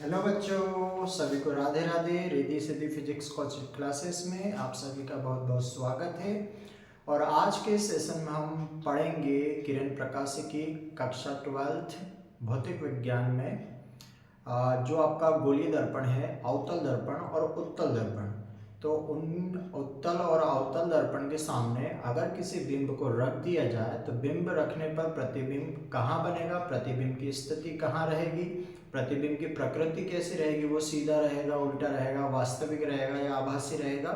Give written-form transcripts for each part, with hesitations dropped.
Hello बच्चों, सभी को Radhe Radhe. Riddhi Siddhi physics coaching classes में आप सभी का बहुत बहुत स्वागत है। और आज के सेशन में हम पढ़ेंगे किरण प्रकाश की कक्षा 12th भौतिक विज्ञान में जो आपका गोलीय दर्पण है, अवतल दर्पण और उत्तल दर्पण। तो उन उत्तल और अवतल दर्पण के सामने अगर किसी बिंब को रख दिया जाए तो बिंब रखने पर प्रतिबिंब कहाँ बनेगा, प्रतिबिंब की स्थिति कहाँ रहेगी, प्रतिबिंब की प्रकृति कैसी रहेगी, वो सीधा रहेगा, उल्टा रहेगा, वास्तविक रहेगा या आभासी रहेगा,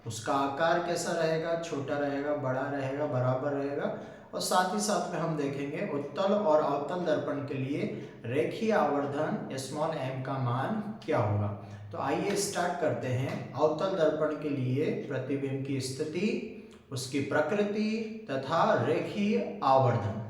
उसका आकार कैसा रहेगा, छोटा रहेगा, बड़ा रहेगा, बराबर रहेगा। और साथ ही साथ में हम देखेंगे उत्तल और अवतल दर्पण के लिए रेखीय आवर्धन स्मॉल m का मान क्या होगा। तो आइए स्टार्ट करते हैं। अवतल दर्पण के लिए प्रतिबिंब की स्थिति, उसकी प्रकृति तथा रेखीय आवर्धन।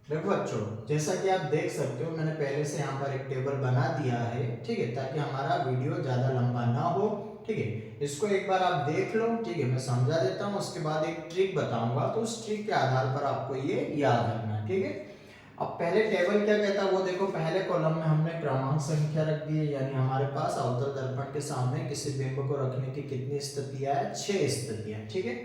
देखो बच्चों, जैसा कि आप देख सकते हो, मैंने पहले से यहाँ पर एक टेबल बना दिया है, ठीक है, ताकि हमारा वीडियो ज्यादा लंबा ना हो। ठीक है, इसको एक बार आप देख लो। ठीक है, मैं समझा देता हूँ, उसके बाद एक ट्रिक बताऊंगा, तो उस ट्रिक के आधार पर आपको ये याद रखना है। ठीक है, अब पहले टेबल क्या कहता है वो देखो। पहले कॉलम में हमने क्रमांक संख्या रख दी है, यानी हमारे पास अवतल दर्पण के सामने किसी बिंब को रखने की कितनी स्थितियां है, 6 स्थितियां। ठीक है,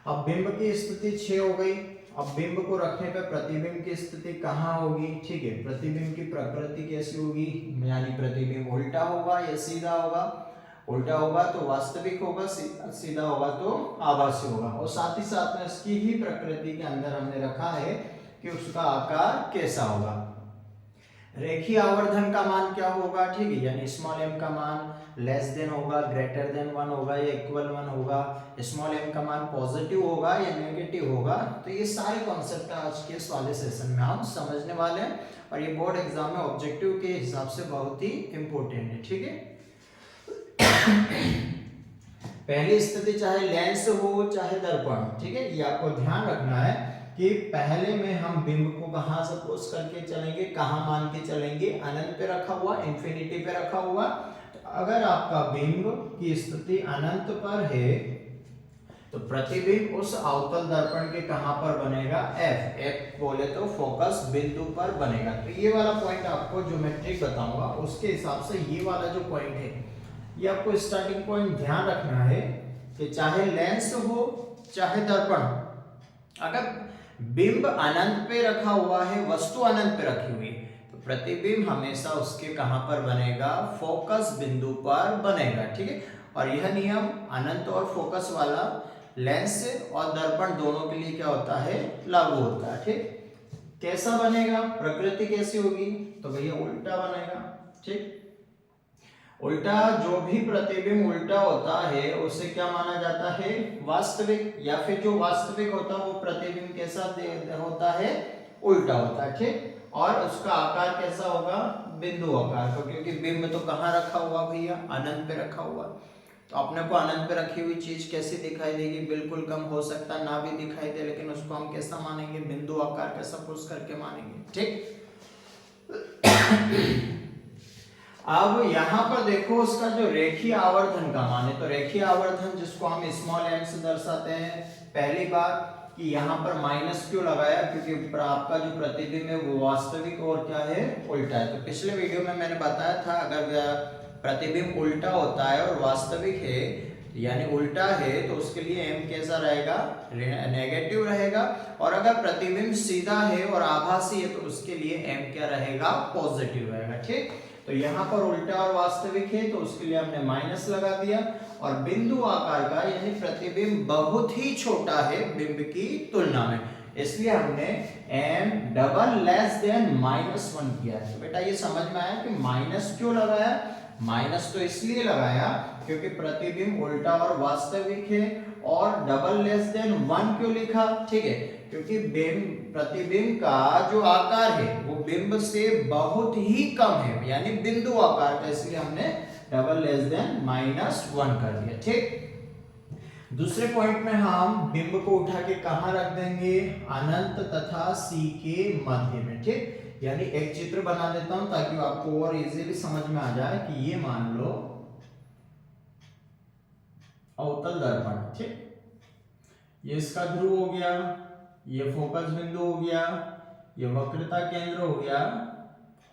अब बिंब की स्थिति 6 हो गई। अब बिंब को रखने पर प्रतिबिंब की स्थिति कहाँ होगी। ठीक है, प्रतिबिंब की प्रकृति कैसी होगी, यानी प्रतिबिंब उल्टा होगा या सीधा होगा। उल्टा होगा तो वास्तविक होगा, सीधा होगा तो आभासी होगा। और साथ ही साथ में इसकी ही प्रकृति के अंदर हमने रखा है कि उसका आकार कैसा होगा। रेखीय आवर्धन का मान क्या होगा, ठीक है, यानी स्मॉल m का मान लेस देन होगा, ग्रेटर देन 1 होगा या इक्वल 1 होगा, स्मॉल m का मान पॉजिटिव होगा या नेगेटिव होगा। तो ये सारे कॉन्सेप्ट आज के इस वाले सेशन में हम समझने वाले हैं, और ये बोर्ड एग्जाम में ऑब्जेक्टिव के हिसाब से बहुत ही इंपॉर्टेंट है। ठीक है, पहली स्थिति चाहे लेंस हो चाहे दर्पण, ठीक है, ये आपको ध्यान रखना है कि पहले में हम बिंब को कहां सपोज करके चलेंगे, कहां मान के चलेंगे, अनंत पे रखा हुआ, इंफिनिटी पे रखा हुआ। तो अगर आपका बिंब की स्थिति अनंत पर है तो प्रतिबिंब उस अवतल दर्पण के कहां पर बनेगा, f बोले तो फोकस बिंदु पर बनेगा। तो ये वाला पॉइंट आपको जो मैं ट्रिक बताऊंगा उसके हिसाब से ये वाला जो पॉइंट है ये आपको स्टार्टिंग पॉइंट ध्यान रखना है कि चाहे लेंस हो चाहे दर्पण हो, अगर बिंब अनंत पे रखा हुआ है, वस्तु अनंत पे रखी हुई है, तो प्रतिबिंब हमेशा उसके कहां पर बनेगा, फोकस बिंदु पर बनेगा। ठीक है, और यह नियम अनंत और फोकस वाला लेंस और दर्पण दोनों के लिए क्या होता है, लागू होता है। ठीक, कैसा बनेगा, प्रकृति कैसी होगी, तो भैया उल्टा बनेगा। ठीक, उल्टा, जो भी प्रतिबिंब उल्टा होता है उसे क्या माना जाता है, वास्तविक, या फिर जो वास्तविक होता है वो प्रतिबिंब कैसा होता है, उल्टा होता है। ठीक, और उसका आकार कैसा होगा, बिंदु आकार का, क्योंकि बिंब तो कहाँ रखा हुआ भैया, अनंत पे रखा हुआ। तो अपने को अनंत पे रखी हुई चीज कैसी दिखाई देगी, बिल्कुल कम हो सकता ना भी दिखाई दे, लेकिन उसको हम कैसा मानेंगे, बिंदु आकार का सपोज करके मानेंगे। ठीक, अब यहां पर देखो उसका जो रेखीय आवर्धन का मान है, तो रेखीय आवर्धन जिसको हम स्मॉल m से दर्शाते हैं, पहली बात कि यहां पर माइनस क्यों लगाया, क्योंकि आपका जो प्रतिबिंब है वो वास्तविक और क्या है, उल्टा है। तो पिछले वीडियो में मैंने बताया था अगर प्रतिबिंब उल्टा होता है और वास्तविक है यानी उल्टा है तो उसके लिए m कैसा रहेगा, नेगेटिव रहेगा, और अगर प्रतिबिंब सीधा है और आभासी है तो उसके लिए m क्या रहेगा, पॉजिटिव रहेगा। ठीक, तो यहाँ पर उल्टा और वास्तविक है तो उसके लिए हमने माइनस लगा दिया, और बिंदु आकार का यानी प्रतिबिंब बहुत ही छोटा है बिंब की तुलना में, इसलिए हमने m डबल लेस देन -1 किया। तो बेटा ये समझ में आया कि माइनस क्यों लगाया, माइनस तो इसलिए लगाया क्योंकि प्रतिबिंब उल्टा और वास्तविक है, और डबल लेस देन 1 क्यों लिखा, ठीक है, क्योंकि प्रतिबिंब का जो आकार है वो बिंब से बहुत ही कम है, यानी बिंदु आकार का, इसलिए हमने डबल लेस देन -1 कर दिया। ठीक, दूसरे पॉइंट में हम बिंब को उठा के कहां रख देंगे, अनंत तथा C के मध्य में। ठीक, यानी एक चित्र बना देता हूं ताकि आपको और इजीली समझ में आ जाए कि ये मान लो अवतल दर्पण। ठीक, ये इसका ध्रुव हो गया, ये फोकस बिंदु हो गया, ये वक्रता केंद्र हो गया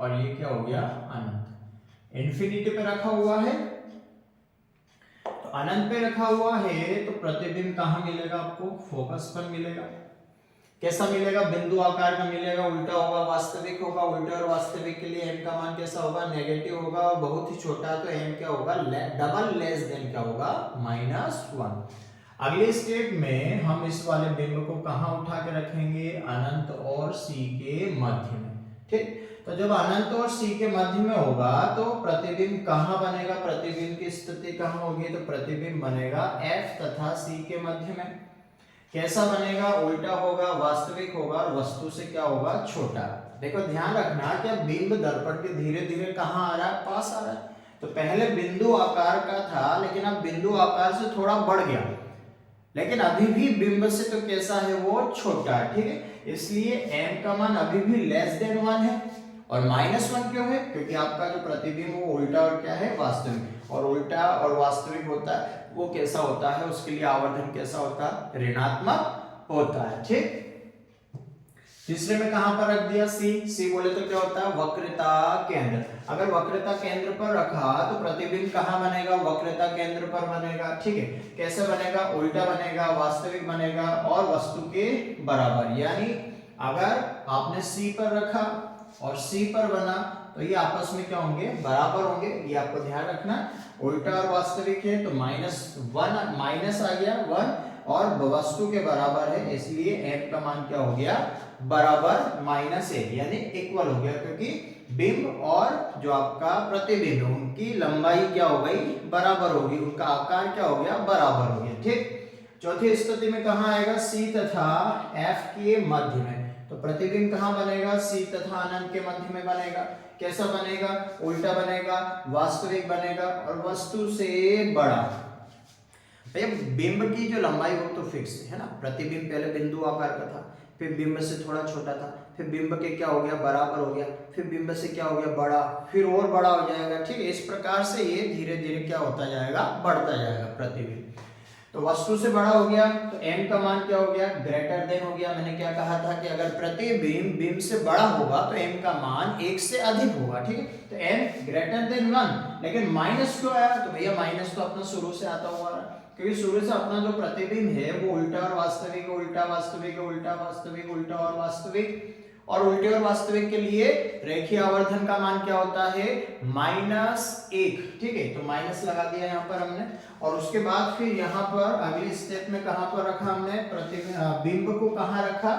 और ये क्या हो गया अनंत। इन्फिनिटी पे रखा हुआ है, तो अनंत पे रखा हुआ है तो प्रतिबिंब कहाँ मिलेगा आपको? फोकस पर मिलेगा। कैसा मिलेगा? बिंदु आकार का मिलेगा, उल्टा होगा, वास्तविक होगा। उल्टे और वास्तविक के लिए m का मान कैसा होगा? नेगेटिव होगा, और बहुत ही छोटा तो m क्या होगा? डबल लेस देन क्या होगा? -1। अगले स्टेप में हम इस वाले बिंब को कहां उठा के रखेंगे? अनंत और c के मध्य में। ठीक, तो जब अनंत और c के मध्य में होगा तो प्रतिबिंब कहां बनेगा? प्रतिबिंब की स्थिति कहां होगी? तो प्रतिबिंब बनेगा f तथा c के मध्य में। कैसा बनेगा? उल्टा होगा, वास्तविक होगा, और वस्तु से क्या होगा? छोटा। देखो ध्यान रखना कि अब बिंब दर्पण के धीरे धीरे कहां आ रहा है? पास आ रहा है। तो पहले बिंदु आकार का था, लेकिन अब बिंदु आकार से थोड़ा बढ़ गया, लेकिन अभी भी बिंब से तो कैसा है? वो छोटा है। ठीक है, इसलिए m का मान अभी भी लेस देन 1 है। और -1 क्यों है? क्योंकि आपका जो प्रतिबिंब वो उल्टा और क्या है? वास्तविक। और उल्टा और वास्तविक होता है वो कैसा होता है? उसके लिए आवर्धन कैसा होता है? ऋणात्मक होता है। ठीक, तीसरे में कहां पर रख दिया? C बोले तो क्या होता है? वक्रता केंद्र। अगर वक्रता केंद्र पर रखा तो प्रतिबिंब कहां बनेगा? वक्रता केंद्र पर बनेगा। ठीक है, कैसे बनेगा? उल्टा बनेगा, वास्तविक बनेगा, और वस्तु के बराबर। यानी अगर आपने C पर रखा और C पर बना तो ये आपस में क्या होंगे? बराबर होंगे। ये आपको ध्यान रखना। उल्टा और वास्तविक है तो -1 माइनस आ गया 1, और वस्तु के बराबर है, इसलिए m का मान क्या हो गया? बराबर -1, यानी इक्वल हो गया, क्योंकि बिंब और जो आपका प्रतिबिंब है उनकी लंबाई क्या हो गई? बराबर होगी, उनका आकार क्या हो गया? बराबर हो गया। ठीक, चौथी स्थिति में कहां आएगा? C तथा F के मध्य में। तो प्रतिबिंब कहां बनेगा? C तथा अनंत के मध्य में बनेगा। कैसा बनेगा? उल्टा बनेगा, वास्तविक बनेगा, और वस्तु से बड़ा। भैया बिंब की जो लंबाई वो तो फिक्स है ना। प्रतिबिंब पहले बिंदु आकार का था, फिर बिंब से थोड़ा छोटा था, फिर बिंब के क्या हो गया? बराबर हो गया, फिर बिंब से क्या हो गया? बड़ा, फिर और बड़ा हो जाएगा। ठीक है, इस प्रकार से ये धीरे धीरे क्या होता जाएगा? बढ़ता जाएगा प्रतिबिंब। तो वस्तु से बड़ा हो गया तो m का मान क्या हो गया? ग्रेटर देन हो गया। मैंने क्या कहा था कि अगर प्रतिबिंब बिंब से बड़ा होगा तो m का मान 1 से अधिक होगा। ठीक है, तो m ग्रेटर देन 1, लेकिन माइनस क्यों आया? तो भैया माइनस तो अपना शुरू से आता हुआ है, क्योंकि शुरू से अपना जो प्रतिबिंब है वो उल्टा और वास्तविक, उल्टा वास्तविक, उल्टा वास्तविक, उल्टा और वास्तविक। और उल्टे और वास्तविक के लिए रेखीय आवर्धन का मान क्या होता है? -1। ठीक है, तो माइनस लगा दिया यहाँ पर हमने, और उसके बाद फिर यहाँ पर अगले स्टेप में कहां पर रखा हमने? बिंब को कहां रखा?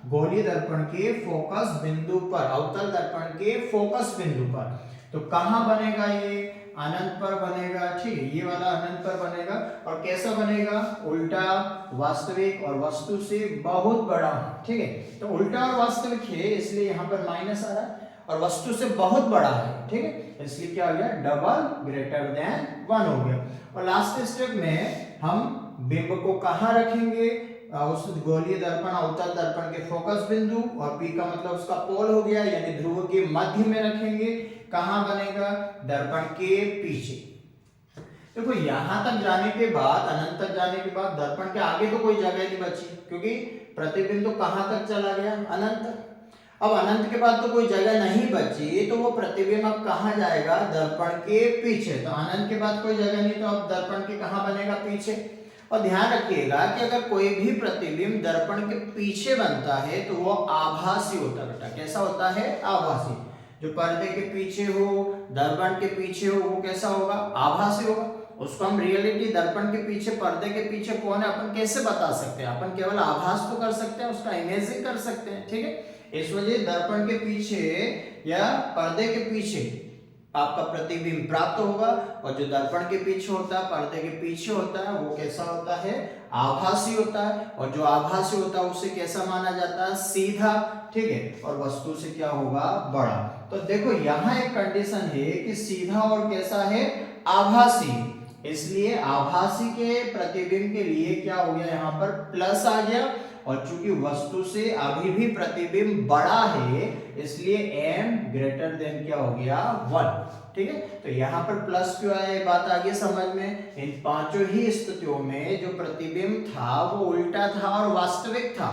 गोलीय दर्पण के फोकस बिंदु पर, अवतल दर्पण के फोकस बिंदु पर। तो कहां बनेगा ये? अनंत पर बनेगा। ठीक है, ये वाला अनंत पर बनेगा। और कैसा बनेगा? उल्टा, वास्तविक, और वस्तु से बहुत बड़ा। ठीक है, तो उल्टा और वास्तविक है इसलिए यहाँ पर माइनस आ रहा है, और वस्तु से बहुत बड़ा है। ठीक है, इसलिए क्या हो गया? डबल ग्रेटर देन 1 हो गया। और लास्ट स्टेप में हम बिंब को कहां रखेंगे? उस गोलीय दर्पण अवतल दर्पण के फोकस बिंदु, और P का मतलब उसका पोल हो गया, यानी ध्रुव के मध्य में रखेंगे। कहां बनेगा? दर्पण के पीछे। देखो यहां तक जाने के बाद, अनंत तक जाने के बाद दर्पण के आगे तो कोई जगह नहीं बची, क्योंकि प्रतिबिंब तो कहां तक चला गया? अनंत तक। अब अनंत के बाद तो कोई जगह नहीं बची, तो वो प्रतिबिंब अब कहां जाएगा? दर्पण के पीछे। तो अनंत के बाद कोई जगह नहीं, तो अब दर्पण के कहां बनेगा? पीछे। और ध्यान रखिएगा कि अगर कोई भी प्रतिबिंब दर्पण के पीछे बनता है तो वो आभासी होता है। बेटा कैसा होता है? आभासी। जो पर्दे के पीछे हो, दर्पण के पीछे हो, वो कैसा होगा? आभासी होगा। उसको हम रियलिटी, दर्पण के पीछे, पर्दे के पीछे कौन है अपन कैसे बता सकते हैं? अपन केवल आभास तो कर सकते हैं, उसका इमेजिंग कर सकते हैं। ठीक है, इस वजह दर्पण के पीछे या पर्दे के पीछे आपका प्रतिबिंब प्राप्त होगा, और जो दर्पण के पीछे होता है, पर्दे के पीछे होता है, वो कैसा होता है? आभासी होता है। और जो आभासी होता है उसे कैसा माना जाता है? सीधा। ठीक है, और वस्तु से क्या होगा? बड़ा। तो देखो यहाँ एक कंडीशन है कि सीधा और कैसा है? आभासी। इसलिए आभासी के प्रतिबिंब के लिए क्या हो गया? यहाँ पर प्लस आ गया, और चूंकि वस्तु से अभी भी प्रतिबिंब बड़ा है इसलिए m ग्रेटर देन क्या हो गया? 1। ठीक है, तो यहाँ पर प्लस क्यों आया? ये बात आगे समझ में। इन पांचों ही स्थितियों में जो प्रतिबिंब था वो उल्टा था और वास्तविक था,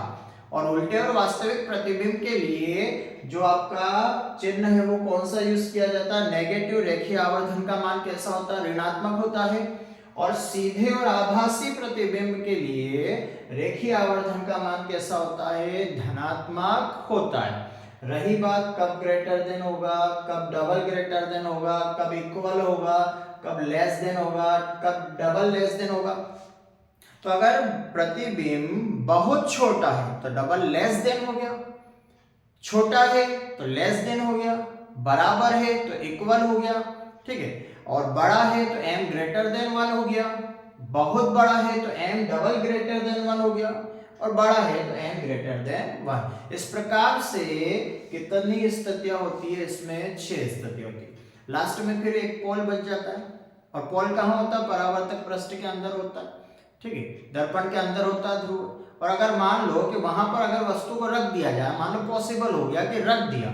और उल्टे और वास्तविक प्रतिबिंब के लिए जो आपका चिन्ह है वो कौन सा यूज किया जाता है, नेगेटिव। रेखीय आवर्धन का मान कैसा होता है, ऋणात्मक होता है। और सीधे और आभासी प्रतिबिंब के लिए रेखीय आवर्धन का मान कैसा होता है, धनात्मक होता है। रही बात कब ग्रेटर देन होगा, कब डबल ग्रेटर देन होगा, कब इक्वल होगा, कब लेस देन होगा, कब डबल लेस देन होगा। तो अगर प्रतिबिंब बहुत छोटा है तो डबल लेस देन हो गया, छोटा है तो लेस देन हो गया, बराबर है तो इक्वल हो गया, ठीक है। और बड़ा है तो m ग्रेटर देन 1 हो गया, बहुत बड़ा है तो m डबल ग्रेटर देन 1 हो गया, और बड़ा है तो m ग्रेटर देन 1। इस प्रकार से कितनी स्थितियां होती है, इसमें 6 स्थितियां होती है। लास्ट में फिर एक पोल बच जाता है, और पोल कहाँ होता है, परावर्तक पृष्ठ के अंदर होता है, ठीक है, दर्पण के अंदर होता है ध्रुव। और अगर मान लो कि वहां पर अगर वस्तु को रख दिया जाए, मान लो पॉसिबल हो गया कि रख दिया,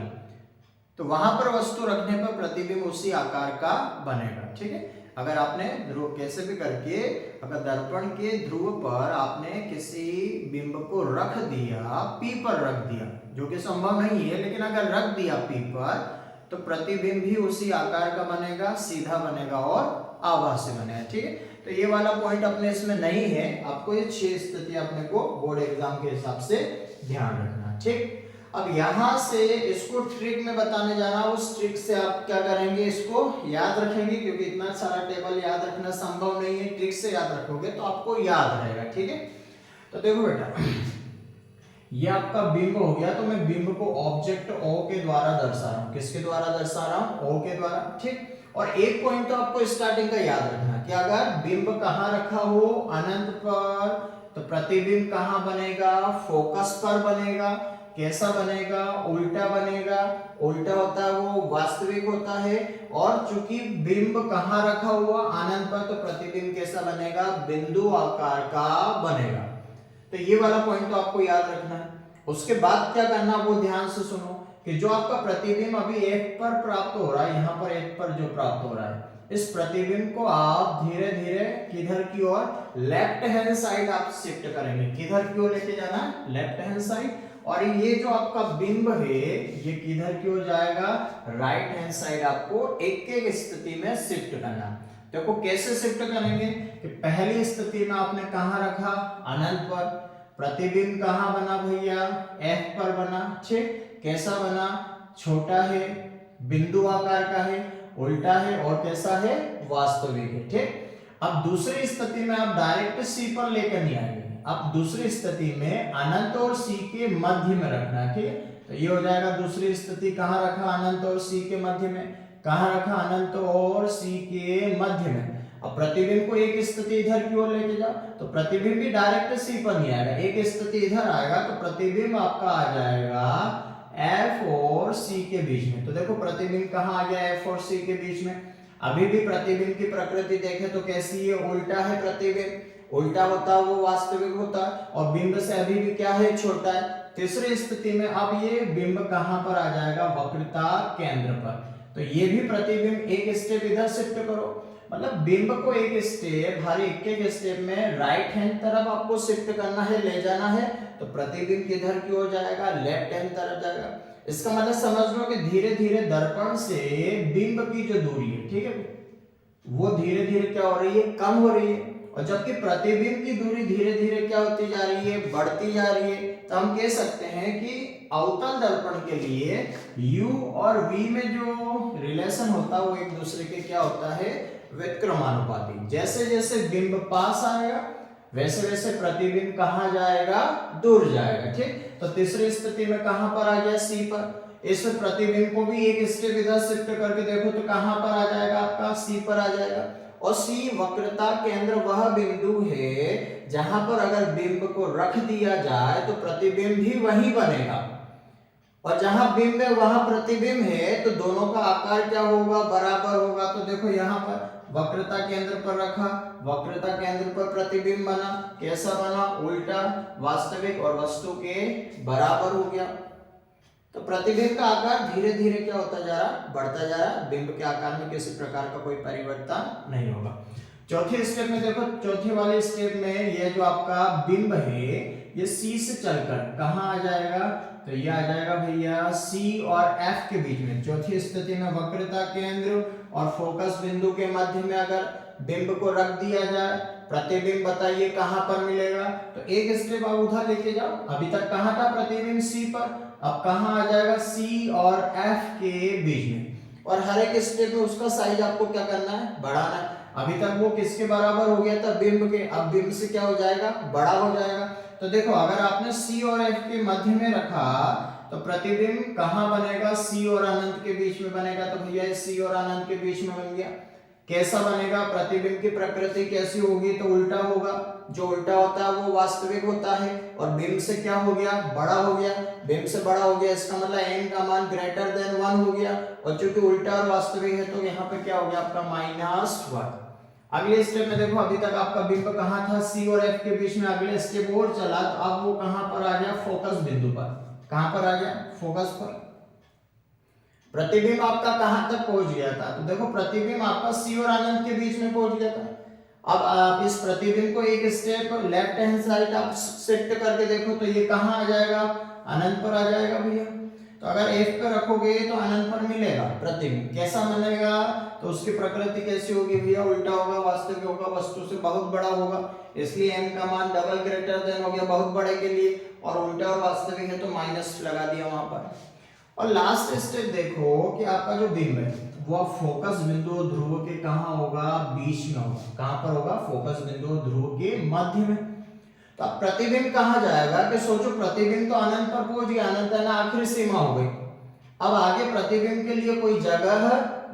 तो वहां पर वस्तु रखने पर प्रतिबिंब उसी आकार का बनेगा, ठीक है। अगर आपने ध्रुव कैसे भी करके, अगर दर्पण के ध्रुव पर आपने किसी बिंब को रख दिया, P पर रख दिया, जो कि संभव नहीं है, लेकिन अगर रख दिया P पर, तो प्रतिबिंब भी उसी आकार का बनेगा, सीधा बनेगा और आभासी बनेगा, ठीक है। तो ये वाला पॉइंट अपने इसमें नहीं है, आपको ये 6 स्थिति अपने को बोर्ड एग्जाम के हिसाब से ध्यान रखना, ठीक। अब यहां से इसको ट्रिक में बताने जाना, उस ट्रिक से आप क्या करेंगे, इसको याद रखेंगे, क्योंकि इतना सारा टेबल याद रखना संभव नहीं है। ट्रिक से याद रखोगे तो आपको याद रहेगा, ठीक है। तो देखो बेटा, ये आपका बिंब हो गया, तो मैं बिंब को ऑब्जेक्ट O के द्वारा दर्शा रहा हूं। किसके द्वारा दर्शा रहा हूं, O के द्वारा, ठीक। और एक पॉइंट तो आपको स्टार्टिंग का याद रखना कि अगर बिंब कहां रखा हो, अनंत पर, तो प्रतिबिंब कहां बनेगा, फोकस पर बनेगा। कैसा बनेगा, उल्टा बनेगा। उल्टा होता है वो वास्तविक होता है। और चूंकि बिंब कहां रखा हुआ, अनंत पर, तो प्रतिबिंब कैसा बनेगा, बिंदु आकार का बनेगा। तो ये वाला पॉइंट तो आपको याद रखना है। उसके बाद क्या करना, वो ध्यान से सुनो कि जो आपका प्रतिबिंब अभी F पर प्राप्त हो रहा है, यहाँ पर F पर जो प्राप्त हो रहा है, इस प्रतिबिंब को आप धीरे धीरे किधर की ओर, लेफ्ट हैंड साइड आप शिफ्ट करेंगे। किधर की ओर लेके जाना है, लेफ्ट हैंड साइड। और ये जो आपका बिंब है, ये किधर की ओर जाएगा, राइट हैंड साइड आपको एक एक स्थिति में शिफ्ट करना। देखो कैसे शिफ्ट करेंगे कि पहली स्थिति में आपने कहां रखा, अनंत पर। प्रतिबिंब कहां बना भैया, F पर बना, ठीक। कैसा बना, छोटा है, बिंदु आकार का है, उल्टा है, और कैसा है, वास्तविक है, ठीक। अब दूसरी स्थिति में आप डायरेक्ट C पर लेकर नहीं आएंगे, अब दूसरी स्थिति में अनंत और C के मध्य में रखना है, ठीक। तो ये हो जाएगा दूसरी स्थिति, कहां रखा, अनंत और C के मध्य में। कहां रखा, अनंत और C के मध्य में। अब प्रतिबिंब को एक स्थिति इधर की ओर लेके जाओ, तो प्रतिबिंब भी डायरेक्ट C पर नहीं आएगा, एक स्थिति इधर आएगा, तो प्रतिबिंब आपका आ जाएगा F और C के बीच में। तो देखो प्रतिबिंब कहां आ गया, F और C के बीच में। अभी भी प्रतिबिंब की प्रकृति देखें तो कैसी है, उल्टा है प्रतिबिंब। उल्टा होता है वो वास्तविक होता है, और बिंब से अभी भी क्या है, छोटा है। तीसरी स्थिति में अब ये बिंब कहां पर आ जाएगा, वक्रता केंद्र पर। तो ये भी प्रतिबिंब एक स्टेप इधर शिफ्ट करो, मतलब बिंब को एक स्टेप, हर एक स्टेप में राइट हैंड तरफ आपको शिफ्ट करना है, ले जाना है। तो प्रतिबिंब किधर की ओर जाएगा, लेफ्ट हैंड तरफ जाएगा। इसका मतलब समझ लो कि धीरे धीरे दर्पण से बिंब की जो दूरी है, ठीक है, वो धीरे धीरे क्या हो रही है, कम हो रही है। और जबकि प्रतिबिंब की दूरी धीरे धीरे क्या होती जा रही है, बढ़ती जा रही है। तो हम कह सकते हैं कि अवतल दर्पण के लिए U और V में जो रिलेशन होता है वो एक दूसरे के क्या होता है, व्युत्क्रमानुपाती। जैसे जैसे बिंब पास आएगा वैसे वैसे प्रतिबिंब कहां जाएगा, दूर जाएगा, ठीक। तो तीसरी स्थिति में कहां पर आ गया, C पर। इस प्रतिबिंब को भी एक स्टेप इधर शिफ्ट करके देखो तो कहां पर आ जाएगा, आपका C पर आ जाएगा। और C वक्रता केंद्र वह बिंदु है जहां पर अगर बिंब को रख दिया जाए तो प्रतिबिंब भी वहीं बनेगा, और जहां बिंब है वहां प्रतिबिंब है, तो दोनों का आकार क्या होगा, बराबर होगा। तो देखो यहाँ पर वक्रता केंद्र पर रखा, वक्रता केंद्र पर प्रतिबिंब बना, कैसा बना, उल्टा, वास्तविक और वस्तु के बराबर हो गया। तो प्रतिबिंब का आकार धीरे धीरे क्या होता जा रहा, बढ़ता जा रहा। बिंब के आकार में किसी प्रकार का कोई परिवर्तन नहीं होगा। चौथे स्टेप में देखो, चौथे वाले स्टेप में ये जो आपका बिंब है ये सी से चलकर कहाँ आ जाएगा, तो ये आ जाएगा भैया सी और एफ के बीच में। चौथी स्थिति में वक्रता केंद्र और फोकस बिंदु के मध्य में अगर बिंब को रख दिया जाए, प्रतिबिंब बताइए कहां पर मिलेगा, तो एक स्टेप आप उधर लेके जाओ। अभी तक कहां था प्रतिबिंब, सी पर, अब कहां आ जाएगा, सी और एफ के बीच में। और हर एक स्टेप में उसका साइज आपको क्या करना है, बढ़ाना है। अभी तक वो किसके बराबर हो गया था, बिंब के, अब बिंब से क्या हो जाएगा, बड़ा हो जाएगा। तो देखो अगर आपने सी और एफ के मध्य में रखा तो प्रतिबिंब कहां बनेगा, सी और अनंत के बीच में बनेगा। तो भैया सी और अनंत के बीच में बन गया। कैसा बनेगा, प्रतिबिंब की प्रकृति कैसी होगी, तो उल्टा होगा। जो उल्टा होता है वो वास्तविक होता है, और बिंब से क्या हो गया, बड़ा हो गया। बिंब से बड़ा हो गया इसका मतलब n का मान ग्रेटर देन 1 हो गया, और चूंकि उल्टा और वास्तविक है तो यहाँ पे क्या हो गया आपका -1। अगले स्टेप में देखो, अभी तक आपका बिंब कहाँ था, सी और एफ के बीच में। अगले स्टेप और चला तो अब वो कहां पर आ गया, फोकस बिंदु पर। कहां पर आ गया, फोकस पर। प्रतिबिंब आपका कहां तक पहुंच गया था, तो देखो प्रतिबिंब आपका सी और अनंत के बीच में पहुंच गया था। अब आप इस प्रतिबिंब को एक स्टेप लेफ्ट हैंड साइड आप शिफ्ट करके देखो तो ये कहां आ जाएगा, अनंत पर आ जाएगा भैया। तो अगर F पे रखोगे तो अनंत पर मिलेगा प्रतिबिंब। कैसा बनेगा, तो उसकी प्रकृति कैसी होगी भैया, उल्टा होगा, वास्तविक होगा, वस्तु से बहुत बड़ा होगा, इसलिए m का मान डबल ग्रेटर देन हो गया बहुत बड़े के लिए, और उल्टा और वास्तविक है तो माइनस लगा दिया वहां पर। और लास्ट स्टेप देखो कि आपका जो बिंब है वो फोकस बिंदु और ध्रुव के कहां होगा, बीच में होगा। कहां पर होगा, फोकस बिंदु और ध्रुव के मध्य में। तो अब प्रतिबिंब कहां जाएगा, कि सोचो प्रतिबिंब तो अनंत पर पहुंच गया, अनंत है ना आखिरी सीमा हो गई। अब आगे प्रतिबिंब के लिए कोई जगह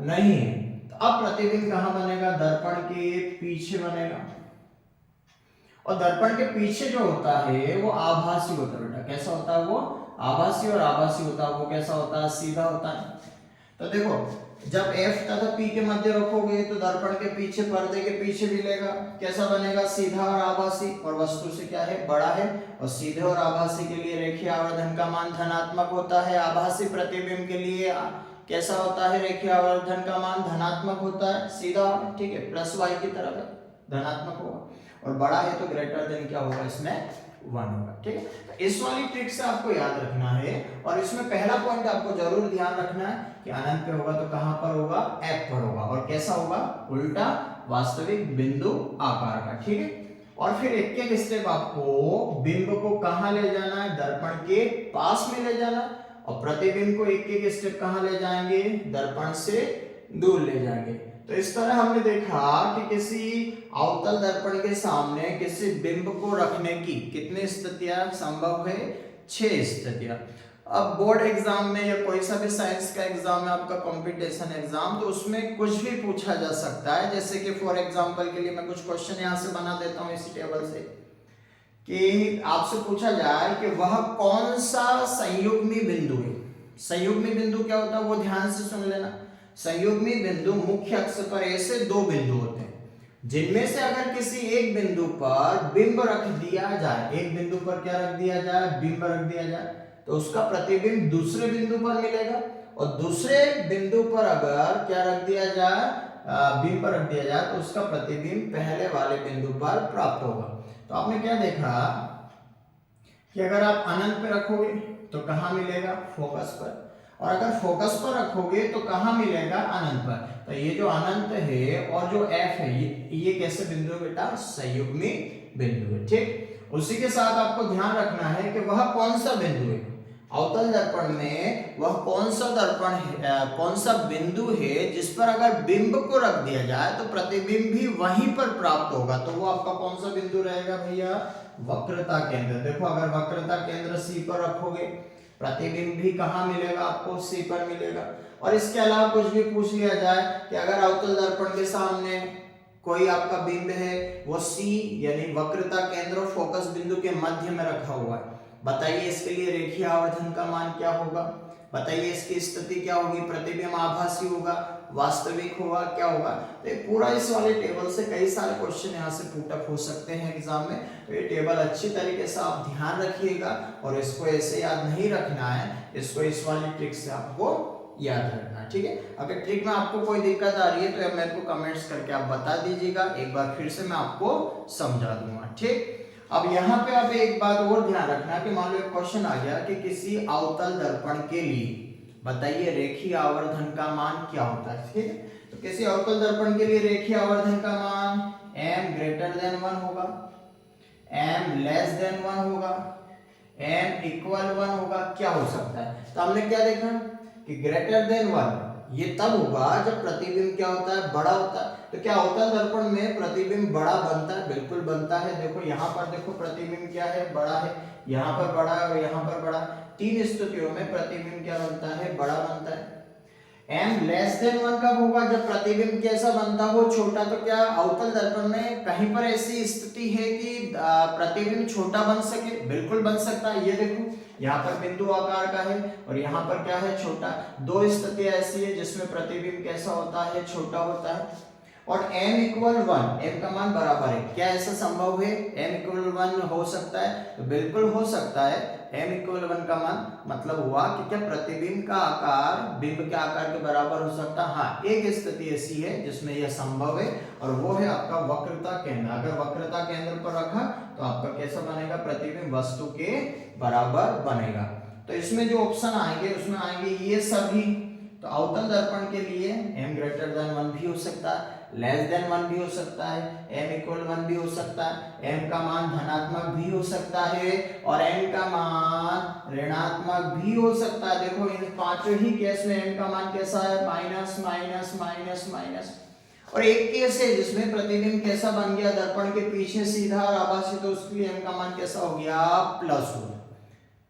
नहीं है, तो अब प्रतिबिंब कहां बनेगा, दर्पण के पीछे बनेगा। और दर्पण के पीछे जो होता है वो आभासी होता है बेटा। कैसा होता है वो, आभासी। और आभासी होता है वो कैसा होता है, सीधा होता है। तो देखो जब F तथा P के मध्य रखोगे तो दर्पण के पीछे, पर्दे के पीछे मिलेगा। कैसा बनेगा, सीधा और आभासी, और वस्तु से क्या है, बड़ा है। और सीधे और आभासी के लिए रेखीय आवर्धन का मान धनात्मक होता है। आभासी प्रतिबिंब के लिए कैसा होता है, रेखीय आवर्धन का मान धनात्मक होता है, सीधा, ठीक है, प्लस y की तरफ है, धनात्मक होगा। और बड़ा है तो ग्रेटर देन क्या होगा, इसमें 1 होगा, ठीक है। इस वाली ट्रिक से आपको याद रखना है। और इसमें पहला पॉइंट आपको जरूर ध्यान रखना है कि अनंत पे होगा तो कहां पर होगा, F पर होगा, और कैसा होगा, उल्टा, वास्तविक, बिंदु आकार का, ठीक है। और फिर एक एक स्टेप आपको बिंब को कहां ले जाना है, दर्पण के पास में ले जाना, और प्रतिबिंब को एक एक स्टेप कहां ले जाएंगे, दर्पण से दूर ले जाएंगे। तो इस तरह हमने देखा कि किसी अवतल दर्पण के सामने किसी बिंब को रखने की कितनी स्थितियां संभव है, 6 स्थितियां। अब बोर्ड एग्जाम में या कोई सा भी साइंस का एग्जाम है आपका, कंपटीशन एग्जाम, तो उसमें कुछ भी पूछा जा सकता है। जैसे कि फॉर एग्जांपल के लिए मैं कुछ क्वेश्चन यहाँ से बना देता हूँ इसी टेबल से, कि आपसे पूछा जाए कि वह कौन सा संयुग्मी बिंदु है। संयुग्मी बिंदु क्या होता है वो ध्यान से सुन लेना। संयुग्मी बिंदु मुख्य अक्ष पर ऐसे 2 बिंदु होते हैं जिनमें से अगर किसी एक बिंदु पर बिंब रख दिया जाए, एक बिंदु पर क्या रख दिया जाए, बिंब रख दिया जाए, तो उसका प्रतिबिंब दूसरे बिंदु पर मिलेगा। और दूसरे बिंदु पर अगर क्या रख दिया जाए, बिंब रख दिया जाए, तो उसका प्रतिबिंब पहले वाले बिंदु पर प्राप्त होगा। तो आपने क्या देखा कि अगर आप अनंत पे रखोगे तो कहां मिलेगा, फोकस पर, और अगर फोकस पर रखोगे तो कहां मिलेगा, अनंत पर। तो ये जो अनंत है और जो F है ये कैसे बिंदु है बेटा, संयुग्मी बिंदु है, ठीक। उसी के साथ आपको ध्यान रखना है कि वह कौन सा बिंदु है अवतल दर्पण में, वह कौन सा दर्पण है, कौन सा बिंदु है जिस पर अगर बिंब को रख दिया जाए तो प्रतिबिंब भी वहीं पर प्राप्त होगा। तो वो आपका कौन सा बिंदु रहेगा भैया, वक्रता केंद्र। देखो अगर वक्रता केंद्र C पर रखोगे, प्रतिबिंब भी कहां मिलेगा आपको, C पर मिलेगा। और इसके अलावा कुछ भी पूछ लिया जाए कि अगर अवतल दर्पण के सामने कोई आपका बिंब है वो C यानी वक्रता केंद्र और फोकस बिंदु के मध्य में रखा हुआ है, बताइए इसके लिए रेखीय आवर्धन का मान क्या होगा, बताइए इसकी स्थिति क्या होगी, प्रतिबिंब आभासी होगा, वास्तविक होगा, क्या होगा। तो ये पूरा इस वाले टेबल से कई सारे क्वेश्चन यहाँ से पुट अप हो सकते हैं एग्जाम में। तो ये टेबल अच्छी तरीके से आप ध्यान रखिएगा और इसको ऐसे याद नहीं रखना है, इसको इस वाली ट्रिक से आपको याद रखना है, ठीक है। अगर ट्रिक में आपको कोई दिक्कत आ रही है तो मेरे को कमेंट्स करके आप बता दीजिएगा, एक बार फिर से मैं आपको समझा दूंगा, ठीक। अब यहाँ पे आप एक बात और ध्यान रखना कि मान लो एक क्वेश्चन आ गया कि किसी अवतल दर्पण के लिए बताइए रेखीय आवर्धन का मान क्या होता है, ठीक है। तो किसी अवतल दर्पण के लिए रेखीय आवर्धन का मान m ग्रेटर देन 1 होगा, m लेस देन 1 होगा, m इक्वल 1 होगा। क्या हो सकता है, तो हमने क्या देखा कि ग्रेटर देन 1 ये तब होगा जब प्रतिबिंब क्या होता है, बड़ा होता है। तो क्या अवतल दर्पण में प्रतिबिंब बड़ा बनता है, बिल्कुल बनता है। देखो यहाँ पर देखो प्रतिबिंब क्या है, बड़ा है, यहाँ पर बड़ा है और यहाँ पर बड़ा। तीन स्थितियों में प्रतिबिंब क्या बनता है, बड़ा बनता है। m लेस देन 1 कब होगा, जब प्रतिबिंब कैसा बनता हो, छोटा। तो क्या अवतल दर्पण में कहीं पर ऐसी स्थिति है कि प्रतिबिंब छोटा बन सके, बिल्कुल बन सकता है। ये देखो यहाँ पर बिंदु आकार का है और यहाँ पर क्या है, छोटा। दो स्थितियां ऐसी है जिसमें प्रतिबिंब कैसा होता है, छोटा होता है। और m इक्वल 1, m का मान बराबर है, क्या ऐसा संभव है, m इक्वल 1 हो सकता है, तो बिल्कुल हो सकता है। m इक्वल 1 का मान मतलब हुआ कि क्या प्रतिबिंब का आकार बिंब के आकार के बराबर हो सकता है। हाँ, एक स्थिति ऐसी है जिसमें यह संभव है और वो है आपका वक्रता केंद्र। अगर वक्रता केंद्र पर रखा तो आपका कैसा बनेगा, प्रतिबिंब वस्तु के बराबर बनेगा। तो इसमें जो ऑप्शन आएंगे उसमें आएंगे ये सभी। तो अवतल दर्पण के लिए m ग्रेटर देन 1 भी हो सकता है, लेस देन 1 भी हो सकता है, m इक्वल 1 भी हो सकता है, m का मान धनात्मक भी हो सकता है और m का मान ऋणात्मक भी हो सकता है। देखो इन पांचों ही केस में m का मान कैसा है, माइनस माइनस माइनस माइनस। और एक केस है जिसमें प्रतिबिंब कैसा बन गया, दर्पण के पीछे सीधा और आभासी, तो उसके लिए m का मान कैसा हो गया, प्लस हो गया,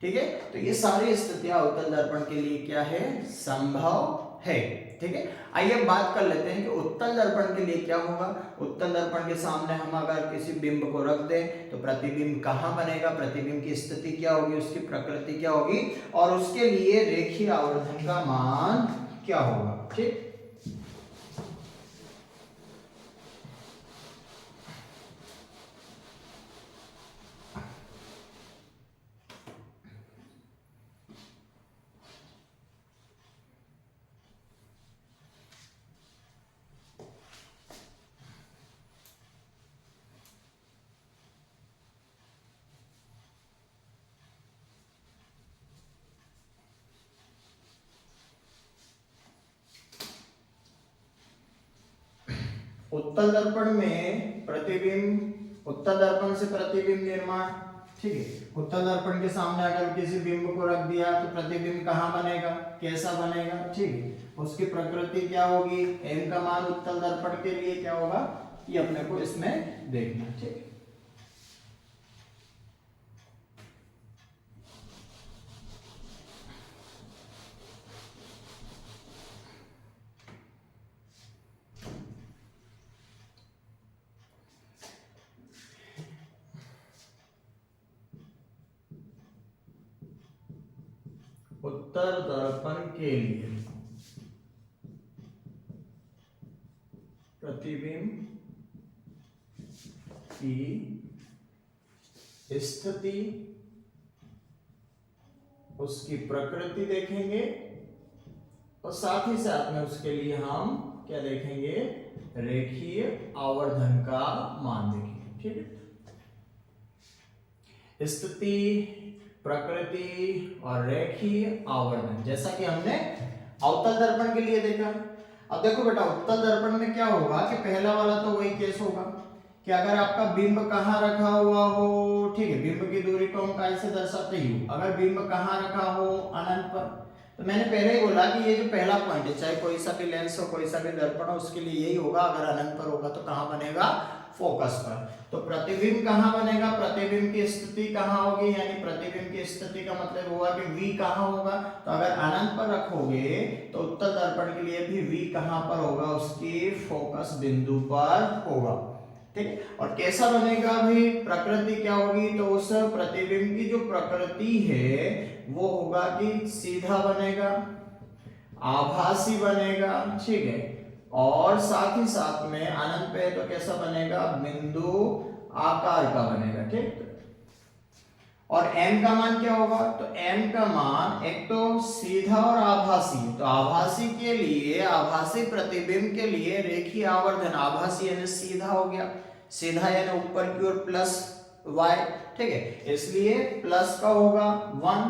ठीक है। तो ये सारी स्थितियां अवतल दर्पण के लिए क्या है, संभव है, ठीक है। आइए बात कर लेते हैं कि उत्तल दर्पण के लिए क्या होगा। उत्तल दर्पण के सामने हम अगर किसी बिंब को रख दें तो प्रतिबिंब कहाँ बनेगा, प्रतिबिंब की स्थिति क्या होगी, उसकी प्रकृति क्या होगी और उसके लिए रेखीय आवर्धन का मान क्या होगा, ठीक। उत्तल दर्पण में प्रतिबिंब, उत्तल दर्पण से प्रतिबिंब निर्माण, ठीक है। उत्तल दर्पण के सामने अगर किसी बिंब को रख दिया तो प्रतिबिंब कहाँ बनेगा, कैसा बनेगा, ठीक है। उसकी प्रकृति क्या होगी, m का मान उत्तल दर्पण के लिए क्या होगा, ये अपने को इसमें देखना, ठीक है। उत्तल दर्पण के लिए प्रतिबिंब की स्थिति, उसकी प्रकृति देखेंगे और साथ ही साथ में उसके लिए हम क्या देखेंगे, रेखीय आवर्धन का मान देखेंगे, ठीक है। स्थिति, प्रकृति और रेखीय आवर्धन, जैसा कि हमने अवतल दर्पण के लिए देखा। अब देखो बेटा उत्तल दर्पण में क्या होगा कि पहला वाला तो वही केस होगा कि अगर आपका बिंब कहाँ रखा हुआ हो, ठीक है, बिंब की दूरी को हम कैसे दर्शाते ही हो, अगर बिंब कहाँ रखा हो, अनंत पर। तो मैंने पहले ही बोला कि ये जो पहला पॉइंट है, चाहे कोई सा भी लेंस हो, कोई सा भी दर्पण हो, उसके लिए यही होगा। अगर अनंत पर होगा तो कहाँ बनेगा, फोकस पर। तो प्रतिबिंब कहाँ बनेगा, प्रतिबिंब की स्थिति कहाँ होगी, यानी प्रतिबिंब की स्थिति का मतलब हुआ कि V कहाँ होगा। तो अगर अनंत पर रखोगे तो उत्तल दर्पण के लिए भी V कहाँ पर होगा, उसके फोकस बिंदु पर होगा, ठीक है। और कैसा बनेगा भी, प्रकृति क्या होगी, तो उस प्रतिबिंब की जो प्रकृति है वो होगा कि सीधा बनेगा, आभासी बनेगा, ठीक है। और साथ ही साथ में अनंत पे तो कैसा बनेगा, बिंदु आकार का बनेगा, ठीक। और m का मान क्या होगा, तो m का मान एक तो सीधा और आभासी, तो आभासी के लिए, आभासी प्रतिबिंब के लिए रेखीय आवर्धन, आभासी यानी सीधा हो गया, सीधा यानी ऊपर की ओर प्लस, y, ठीक है। इसलिए प्लस का होगा 1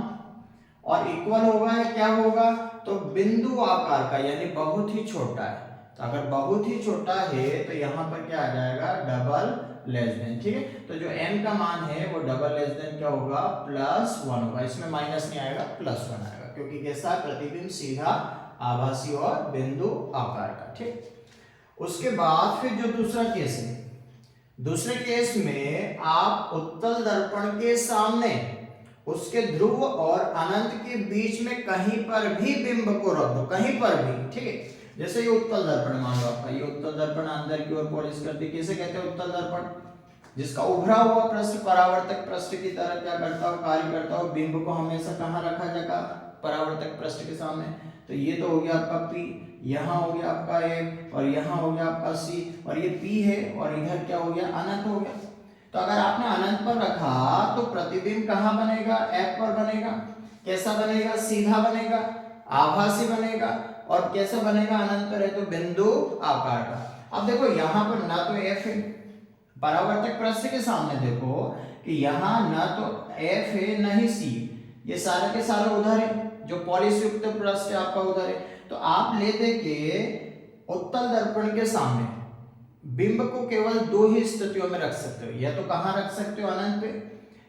और इक्वल होगा या क्या होगा, तो बिंदु आकार का यानी बहुत ही छोटा है। तो अगर बहुत ही छोटा है तो यहाँ पर क्या आ जाएगा, डबल लेस देन, ठीक है। तो जो m का मान है वो डबल लेस देन क्या होगा, +1 होगा। इसमें माइनस नहीं आएगा, +1 आएगा, क्योंकि कैसा प्रतिबिंब सीधा आभासी और बिंदु आकार का, ठीक। उसके बाद फिर जो दूसरा केस है, दूसरे केस में आप उत्तल दर्पण के सामने उसके ध्रुव और अनंत के बीच में कहीं पर भी बिंब को रख दो, कहीं पर भी, ठीक है। जैसे ये उत्तल दर्पण मान लो आपका, ये उत्तल दर्पण अंदर की ओर पॉलिश करती, किसे कहते हैं, उत्तल दर्पण, जिसका उभरा हुआ पृष्ठ परावर्तक पृष्ठ की तरह क्या करता हो, कार्य करता हो। बिंब को हमेशा कहाँ रखा जाएगा, परावर्तक पृष्ठ के सामने। तो ये तो हो गया आपका P, यहाँ हो गया आपका F और यहाँ हो गया आपका C, और ये P है और इधर क्या हो गया, अनंत हो गया। तो अगर आपने अनंत पर रखा तो प्रतिबिंब कहाँ बनेगा, F पर बनेगा। कैसा बनेगा, सीधा बनेगा, आभासी बनेगा, और कैसा बनेगा, अनंत पर है तो बिंदु आकार का। अब देखो यहाँ पर ना तो F है, परावर्तक पृष्ठ के सामने देखो कि यहाँ ना तो F है ना ही C, ये सारे के सारे उधर है, जो पॉलिश युक्त पृष्ठ है आपका उधर है। तो आप ले दे के उत्तल दर्पण के सामने बिंब को केवल दो ही स्थितियों में रख सकते हो, या तो कहाँ रख सकते हो, अनंत पे,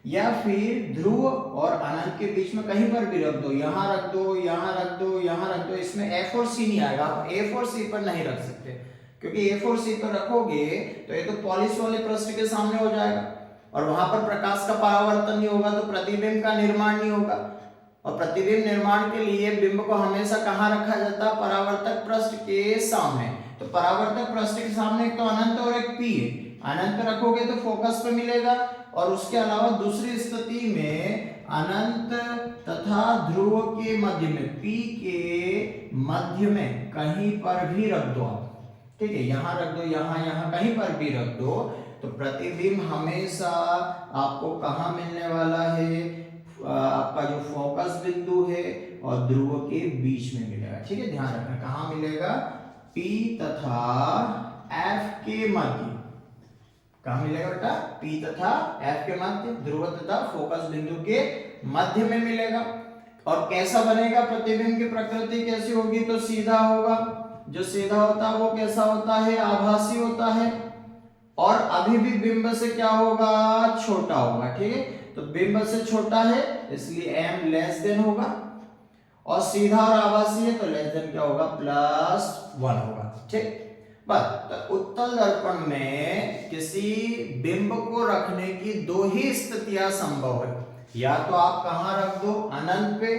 या फिर ध्रुव और अनंत के बीच में कहीं पर भी रख दो, यहाँ रख दो, यहाँ रख दो, यहाँ रख दो। इसमें F और C नहीं आएगा, आप F और C पर नहीं रख सकते, क्योंकि F और C पर रखोगे तो ये तो पॉलिश वाले पृष्ठ के सामने हो जाएगा और वहां पर प्रकाश का परावर्तन नहीं होगा, तो प्रतिबिंब का निर्माण नहीं होगा। और प्रतिबिंब निर्माण के लिए बिंब को हमेशा कहाँ रखा जाता है, परावर्तक पृष्ठ के सामने। तो परावर्तक पृष्ठ के सामने एक तो अनंत और एक P है, अनंत पे रखोगे तो फोकस पे मिलेगा, और उसके अलावा दूसरी स्थिति में अनंत तथा ध्रुव के मध्य में, P के मध्य में कहीं पर भी रख दो आप, ठीक है, यहाँ रख दो, यहाँ कहीं पर भी रख दो, तो प्रतिबिंब हमेशा आपको कहाँ मिलने वाला है, आपका जो फोकस बिंदु है और ध्रुव के बीच में मिलेगा, ठीक है। ध्यान रखना कहाँ मिलेगा, P तथा F के मध्य, कहाँ मिलेगा बेटा, P तथा F के मध्य, ध्रुव तथा फोकस बिंदु के मध्य में मिलेगा। और कैसा बनेगा, प्रतिबिंब की प्रकृति कैसी होगी, तो सीधा होगा। जो सीधा होता है वो कैसा होता है, आभासी होता है, और अभी भी बिंब से क्या होगा, छोटा होगा, ठीक है। तो बिंब से छोटा है इसलिए m लेस देन होगा, और सीधा और आभासी है तो लेस देन क्या होगा, +1 होगा, ठीक। बस, तो उत्तल दर्पण में किसी बिंब को रखने की दो ही स्थितियां संभव है, या तो आप कहां रख दो, अनंत पे,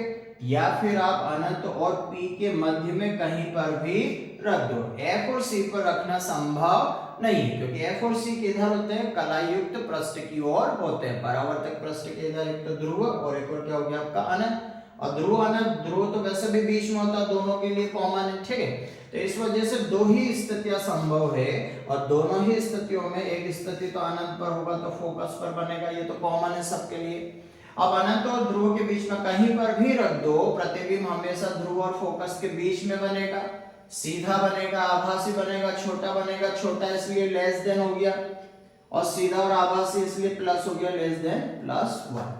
या फिर आप अनंत और P के मध्य में कहीं पर भी रख दो। F और C पर रखना संभव नहीं है, क्योंकि F और C किधर होते हैं, कलायुक्त पृष्ठ की ओर होते हैं। परावर्तक पृष्ठ के इधर एक तो ध्रुव और एक और क्या हो गया आपका अनंत, और ध्रुव अनंत, ध्रुव तो वैसे भी बीच में होता है, दोनों के लिए कॉमन है, ठीक है। तो इस वजह से दो ही स्थितियां संभव है, और दोनों ही स्थितियों में एक स्थिति तो अनंत पर होगा तो फोकस पर बनेगा, ये तो कॉमन है सबके लिए। अब अनंत और ध्रुव के बीच में कहीं पर भी रख दो, प्रतिबिंब हमेशा ध्रुव और फोकस के बीच में बनेगा, सीधा बनेगा, आभासी बनेगा, छोटा बनेगा, छोटा इसलिए लेस देन हो गया, और सीधा और आभासी इसलिए प्लस हो गया, लेस देन +1,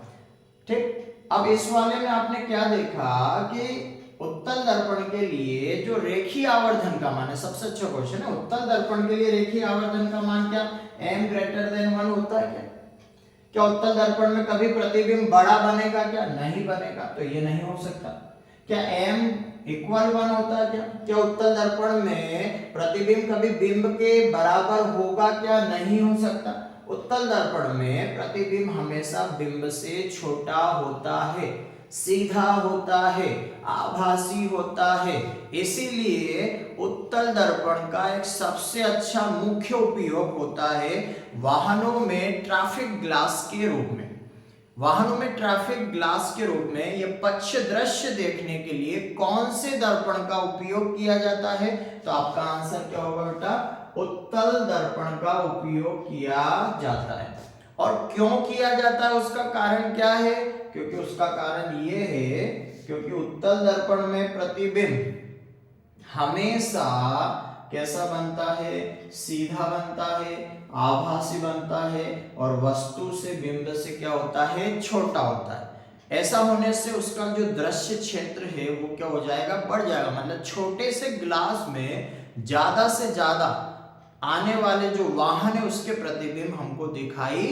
ठीक। अब इस वाले में आपने क्या देखा कि उत्तल दर्पण के लिए जो रेखीय आवर्धन का मान है, सबसे अच्छा क्वेश्चन है, उत्तल दर्पण के लिए रेखीय आवर्धन का मान क्या, m>1 होता है क्या उत्तल दर्पण में कभी प्रतिबिंब बड़ा बनेगा क्या, नहीं बनेगा, तो ये नहीं हो सकता। क्या m=1 होता है क्या उत्तल दर्पण में प्रतिबिंब कभी बिंब के बराबर होगा क्या, नहीं हो सकता। उत्तल दर्पण में प्रतिबिंब हमेशा बिंब से छोटा होता है, सीधा होता है, आभासी होता है। इसीलिए उत्तल दर्पण का एक सबसे अच्छा मुख्य उपयोग होता है वाहनों में ट्रैफिक ग्लास के रूप में। वाहनों में ट्रैफिक ग्लास के रूप में यह पक्ष दृश्य देखने के लिए कौन से दर्पण का उपयोग किया जाता है, तो आपका आंसर क्या होगा बेटा, उत्तल दर्पण का उपयोग किया जाता है। और क्यों किया जाता है, उसका कारण क्या है, क्योंकि उसका कारण ये है क्योंकि उत्तल दर्पण में प्रतिबिंब हमेशा कैसा बनता है, सीधा बनता है, आभासी बनता है, और वस्तु से बिंब से क्या होता है, छोटा होता है। ऐसा होने से उसका जो दृश्य क्षेत्र है वो क्या हो जाएगा, बढ़ जाएगा। मतलब छोटे से ग्लास में ज्यादा से ज्यादा आने वाले जो वाहन है उसके प्रतिबिंब हमको दिखाई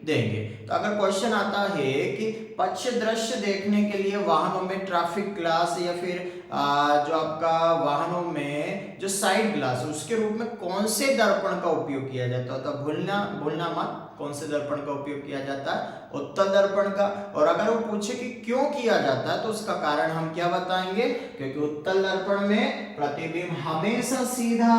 देंगे। तो अगर क्वेश्चन आता है कि पक्ष दृश्य देखने के लिए वाहनों में ट्रैफिक ग्लास या फिर जो आपका वाहनों में जो साइड ग्लास है उसके रूप में कौन से दर्पण का उपयोग किया जाता है, तो भूलना मत, कौन से दर्पण का उपयोग किया जाता है, उत्तल दर्पण का। और अगर वो पूछे कि क्यों किया जाता है तो उसका कारण हम क्या बताएंगे, क्योंकि उत्तल दर्पण में प्रतिबिंब हमेशा सीधा,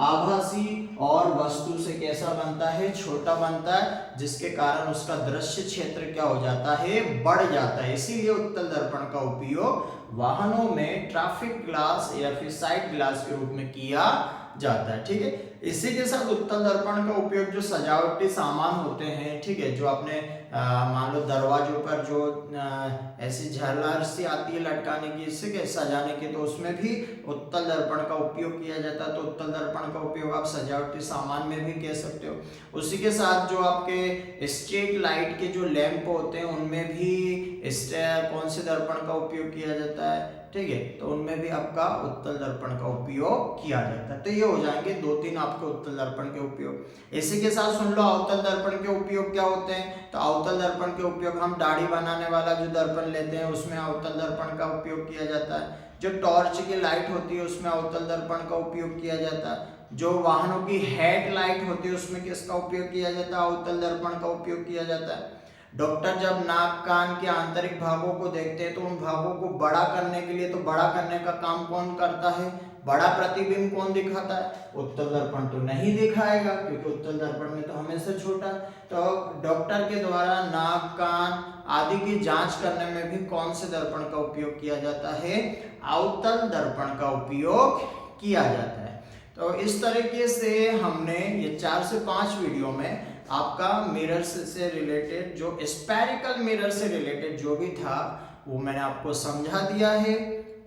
आभासी और वस्तु से कैसा बनता है, छोटा बनता है, जिसके कारण उसका दृश्य क्षेत्र क्या हो जाता है, बढ़ जाता है। इसीलिए उत्तल दर्पण का उपयोग वाहनों में ट्रैफिक ग्लास या फिर साइड ग्लास के रूप में किया जाता है। ठीक है, इसी के साथ उत्तल दर्पण का उपयोग जो सजावटी सामान होते हैं, ठीक है, जो आपने मान लो दरवाजों पर जो ऐसी झालर सी आती है लटकाने की, इससे क्या सजाने की, तो उसमें भी उत्तल दर्पण का उपयोग किया जाता है। तो उत्तल दर्पण का उपयोग आप सजावटी सामान में भी कह सकते हो। उसी के साथ जो आपके स्ट्रीट लाइट के जो लैंप होते हैं उनमें भी कौन से दर्पण का उपयोग किया जाता है, ठीक है, तो उनमें भी आपका उत्तल दर्पण का उपयोग किया जाता है। तो ये हो जाएंगे 2-3 आपके उत्तल दर्पण के उपयोग। इसी के साथ सुन लो अवतल दर्पण के उपयोग क्या होते हैं। तो अवतल दर्पण के उपयोग हम दाढ़ी बनाने वाला जो दर्पण लेते हैं उसमें अवतल दर्पण का उपयोग किया जाता है। जो टॉर्च की लाइट होती है उसमें अवतल दर्पण का उपयोग किया जाता है। जो वाहनों की हेड लाइट होती है उसमें किसका उपयोग किया जाता है, अवतल दर्पण का उपयोग किया जाता है। डॉक्टर जब नाक कान के आंतरिक भागों को देखते हैं तो उन भागों को बड़ा करने के लिए, तो बड़ा करने का काम कौन करता है, बड़ा प्रतिबिंब कौन दिखाता है, उत्तल दर्पण तो नहीं दिखाएगा, क्योंकि उत्तल दर्पण में तो हमेशा छोटा। तो डॉक्टर के द्वारा नाक कान आदि की जांच करने में भी कौन से दर्पण का उपयोग किया जाता है, अवतल दर्पण का उपयोग किया जाता है। तो इस तरीके से हमने ये 4 से 5 वीडियो में आपका मिरर से रिलेटेड, जो स्फेरिकल मिरर से रिलेटेड जो भी था वो मैंने आपको समझा दिया है।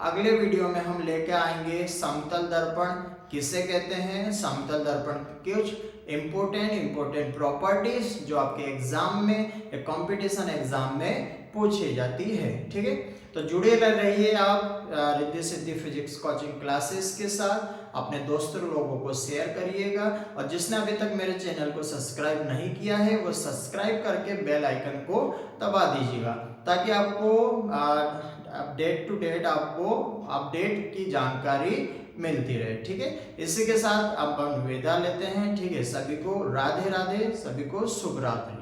अगले वीडियो में हम लेके आएंगे समतल दर्पण किसे कहते हैं, समतल दर्पण कुछ इम्पोर्टेंट प्रॉपर्टीज जो आपके एग्जाम में या कंपटीशन एग्जाम में पूछी जाती है। ठीक है, तो जुड़े रहिए आप Riddhi Siddhi physics coaching classes के साथ। अपने दोस्तों लोगों को शेयर करिएगा, और जिसने अभी तक मेरे चैनल को सब्सक्राइब नहीं किया है वो सब्सक्राइब करके बेल आइकन को दबा दीजिएगा, ताकि आपको डेट टू डेट आपको अपडेट की जानकारी मिलती रहे। ठीक है, इसी के साथ अपन विदा लेते हैं। ठीक है, सभी को राधे राधे, सभी को शुभ रात्रि।